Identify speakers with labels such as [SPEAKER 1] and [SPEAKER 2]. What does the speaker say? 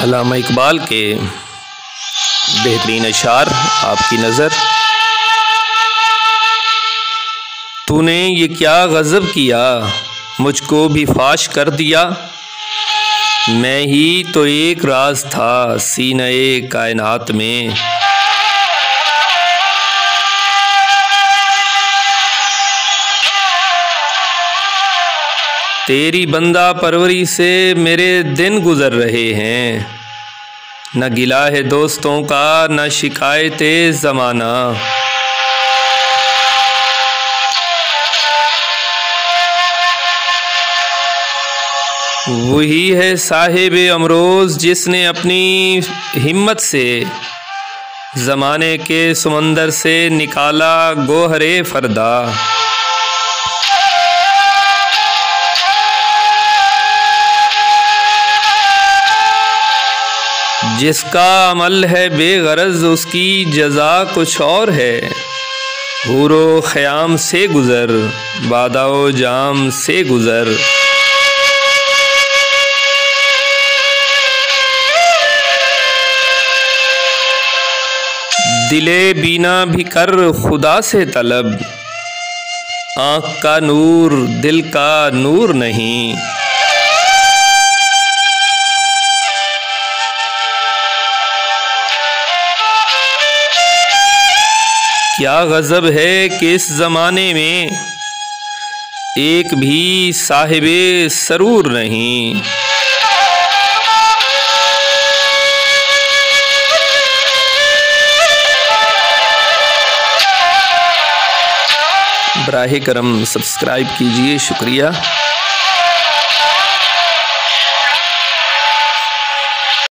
[SPEAKER 1] अल्लामा इकबाल के बेहतरीन अशार आपकी नज़र। तूने ये क्या गज़ब किया, मुझको भी फाश कर दिया। मैं ही तो एक राज था सीने कायनात में। तेरी बंदा परवरी से मेरे दिन गुज़र रहे हैं। न गिला है दोस्तों का, न शिकायत ज़माना। वही है साहिब अमरोज़ जिसने अपनी हिम्मत से ज़माने के समंदर से निकाला गोहरे फरदा। जिसका अमल है बेगरज उसकी जज़ा कुछ और है। हूरो ख़याम से गुज़र, बादाओ जाम से गुज़र। दिले बीना भी कर खुदा से तलब, आँख का नूर दिल का नूर नहीं। क्या गज़ब है कि इस ज़माने में एक भी साहिबे सरूर नहीं। बराहे करम सब्सक्राइब कीजिए, शुक्रिया।